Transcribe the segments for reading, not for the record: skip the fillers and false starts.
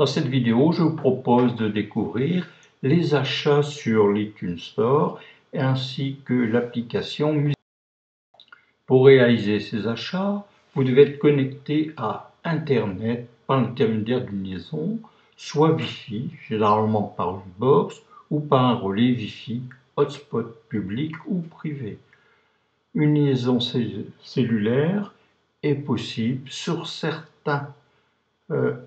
Dans cette vidéo, je vous propose de découvrir les achats sur l'iTunes Store ainsi que l'application Music. Pour réaliser ces achats, vous devez être connecté à Internet par l'intermédiaire d'une liaison, soit Wi-Fi, généralement par une box, ou par un relais Wi-Fi, hotspot public ou privé. Une liaison cellulaire est possible sur certains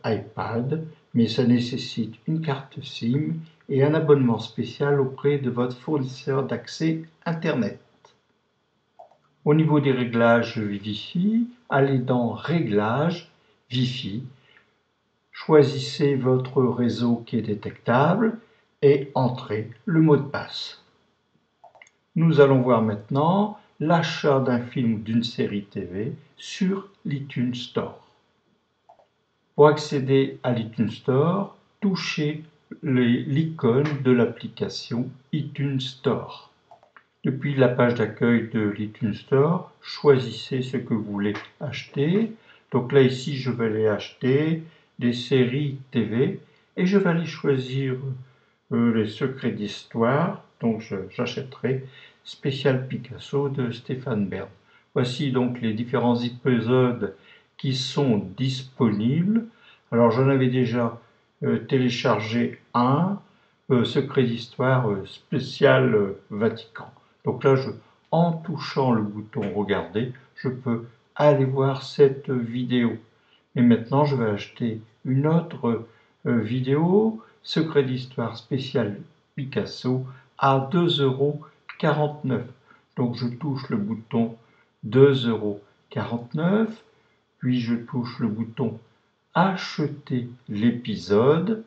iPad, mais ça nécessite une carte SIM et un abonnement spécial auprès de votre fournisseur d'accès Internet. Au niveau des réglages Wi-Fi, allez dans Réglages Wi-Fi, choisissez votre réseau qui est détectable et entrez le mot de passe. Nous allons voir maintenant l'achat d'un film ou d'une série TV sur l'iTunes Store. Pour accéder à l'iTunes Store, touchez l'icône de l'application iTunes Store. Depuis la page d'accueil de l'iTunes Store, choisissez ce que vous voulez acheter. Donc là, ici, je vais aller acheter des séries TV et je vais aller choisir les secrets d'histoire. Donc j'achèterai Spécial Picasso de Stéphane Bern. Voici donc les différents épisodes qui sont disponibles. Alors j'en avais déjà téléchargé un, Secret d'histoire spécial Vatican. Donc là, en touchant le bouton regarder, je peux aller voir cette vidéo. Et maintenant, je vais acheter une autre vidéo, Secret d'histoire spécial Picasso, à 2,49 €. Donc je touche le bouton 2,49 €, puis je touche le bouton acheter l'épisode,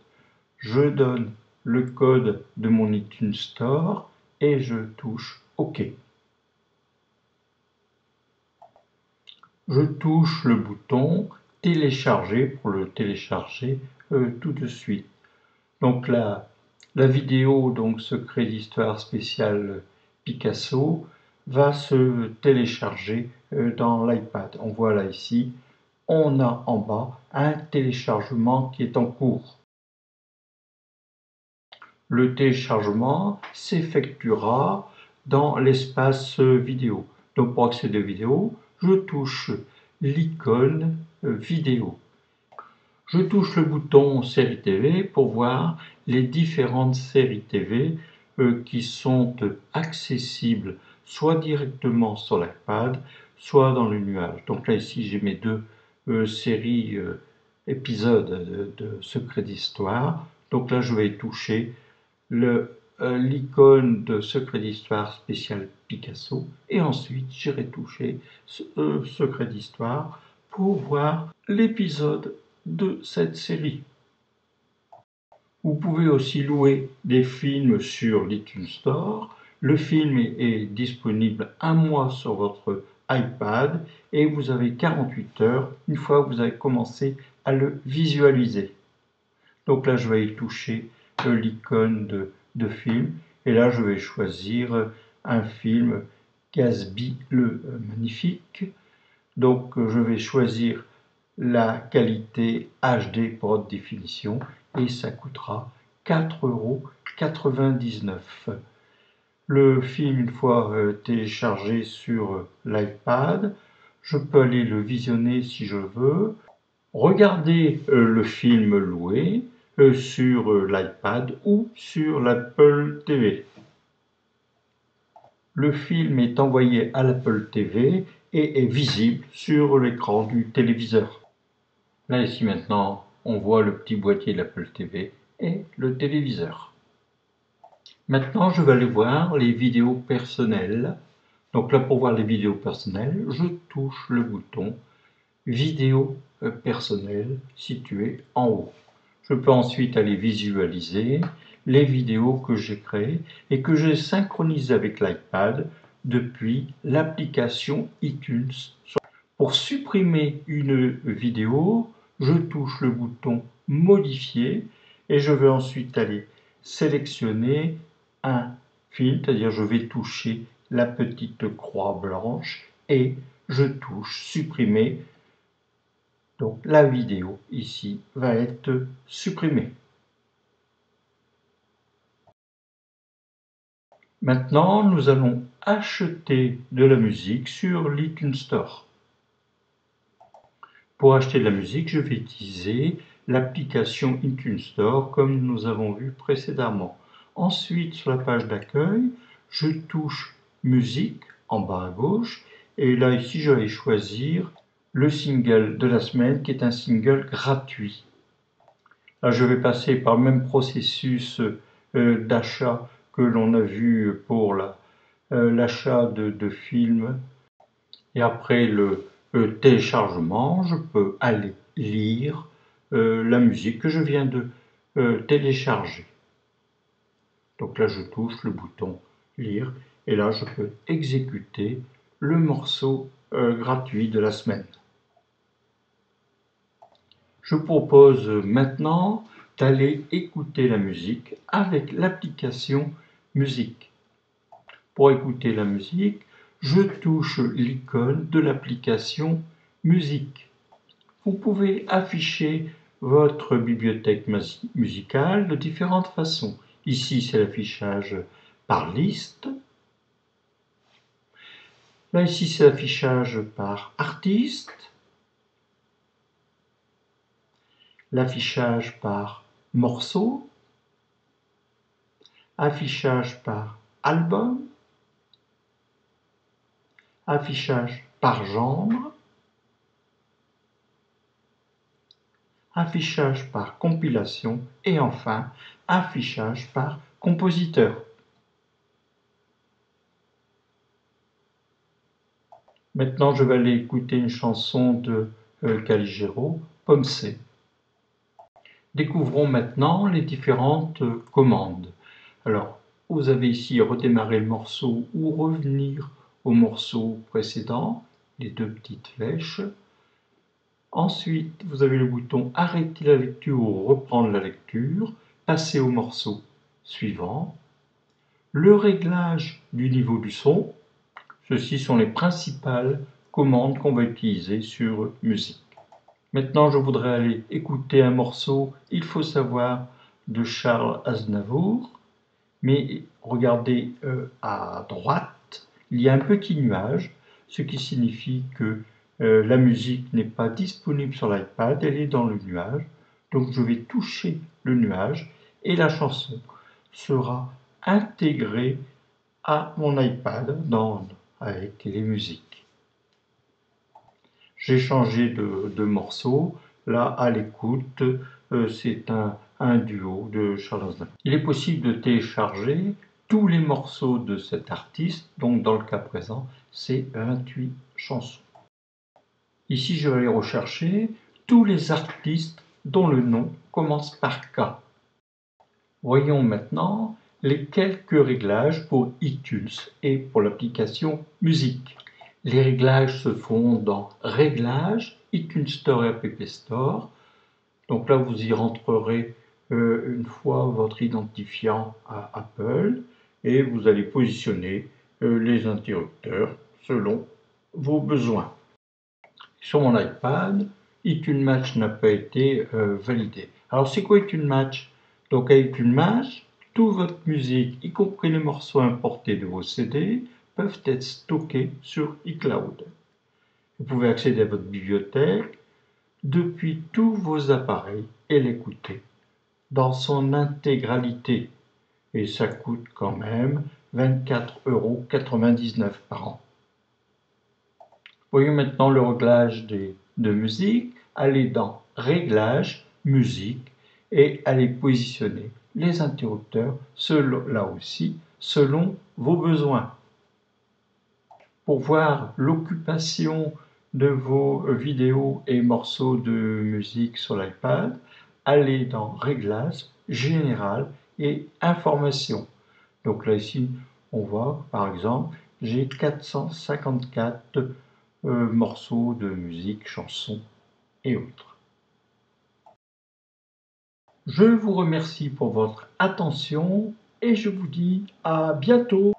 je donne le code de mon iTunes Store et je touche OK. Je touche le bouton télécharger pour le télécharger tout de suite. Donc la vidéo Secret d'histoire spécial Picasso va se télécharger dans l'iPad. On voit là ici, on a en bas un téléchargement qui est en cours. Le téléchargement s'effectuera dans l'espace vidéo. Donc pour accéder aux vidéos, je touche l'icône vidéo. Je touche le bouton série TV pour voir les différentes séries TV qui sont accessibles soit directement sur l'iPad, soit dans le nuage. Donc là ici j'ai mes deux séries épisodes de Secret d'histoire. Donc là je vais toucher l'icône de Secret d'histoire spécial Picasso et ensuite j'irai toucher Secret d'histoire pour voir l'épisode de cette série. Vous pouvez aussi louer des films sur l'iTunes Store. Le film est disponible un mois sur votre iPad et vous avez 48 heures une fois que vous avez commencé à le visualiser. Donc là je vais y toucher l'icône de film et là je vais choisir un film Gatsby le Magnifique. Donc je vais choisir la qualité HD pour haute définition et ça coûtera 4,99 €. Le film, une fois téléchargé sur l'iPad, je peux aller le visionner si je veux, regarder le film loué sur l'iPad ou sur l'Apple TV. Le film est envoyé à l'Apple TV et est visible sur l'écran du téléviseur. Là ici maintenant, on voit le petit boîtier de l'Apple TV et le téléviseur. Maintenant, je vais aller voir les vidéos personnelles. Donc là, pour voir les vidéos personnelles, je touche le bouton vidéo personnelle situé en haut. Je peux ensuite aller visualiser les vidéos que j'ai créées et que j'ai synchronisées avec l'iPad depuis l'application iTunes. Pour supprimer une vidéo, je touche le bouton modifier et je vais ensuite aller sélectionner un film, c'est-à-dire je vais toucher la petite croix blanche et je touche supprimer Donc la vidéo ici va être supprimée. Maintenant, nous allons acheter de la musique sur l'iTunes Store. Pour acheter de la musique, je vais utiliser l'application iTunes Store comme nous avons vu précédemment. Ensuite, sur la page d'accueil, je touche musique en bas à gauche et là ici je vais choisir le single de la semaine qui est un single gratuit. Là je vais passer par le même processus d'achat que l'on a vu pour l'achat de films. Et après le téléchargement, je peux aller lire la musique que je viens de télécharger. Donc là, je touche le bouton lire et là, je peux exécuter le morceau gratuit de la semaine. Je propose maintenant d'aller écouter la musique avec l'application musique. Pour écouter la musique, je touche l'icône de l'application musique. Vous pouvez afficher votre bibliothèque musicale de différentes façons. Ici, c'est l'affichage par liste. Là, ici, c'est l'affichage par artiste. L'affichage par morceau. Affichage par album. Affichage par genre. Affichage par compilation et enfin affichage par compositeur. Maintenant, je vais aller écouter une chanson de Calogero, Pomme C. Découvrons maintenant les différentes commandes. Alors, vous avez ici redémarrer le morceau ou revenir au morceau précédent, les deux petites flèches. Ensuite, vous avez le bouton arrêter la lecture ou reprendre la lecture, passer au morceau suivant. Le réglage du niveau du son. Ceci sont les principales commandes qu'on va utiliser sur musique. Maintenant, je voudrais aller écouter un morceau, Il faut savoir, de Charles Aznavour. Mais regardez à droite, il y a un petit nuage, ce qui signifie que la musique n'est pas disponible sur l'iPad, elle est dans le nuage. Donc je vais toucher le nuage et la chanson sera intégrée à mon iPad avec les musiques. J'ai changé de morceau. Là, à l'écoute, c'est un duo de Charles Aznavour. Il est possible de télécharger tous les morceaux de cet artiste, donc dans le cas présent, c'est 28 chansons. Ici, je vais aller rechercher tous les artistes dont le nom commence par K. Voyons maintenant les quelques réglages pour iTunes et pour l'application musique. Les réglages se font dans Réglages, iTunes Store et App Store. Donc là, vous y rentrerez une fois votre identifiant à Apple et vous allez positionner les interrupteurs selon vos besoins. Sur mon iPad, iTunes Match n'a pas été validé. Alors c'est quoi iTunes Match? Donc avec iTunes Match, toute votre musique, y compris les morceaux importés de vos CD, peuvent être stockés sur iCloud. Vous pouvez accéder à votre bibliothèque depuis tous vos appareils et l'écouter dans son intégralité. Et ça coûte quand même 24,99 € par an. Voyons maintenant le réglage de musique. Allez dans Réglages, musique et allez positionner les interrupteurs, là aussi, selon vos besoins. Pour voir l'occupation de vos vidéos et morceaux de musique sur l'iPad, allez dans Réglages, Général et Informations. Donc là ici, on voit par exemple, j'ai 454 morceaux de musique, chansons et autres. Je vous remercie pour votre attention et je vous dis à bientôt.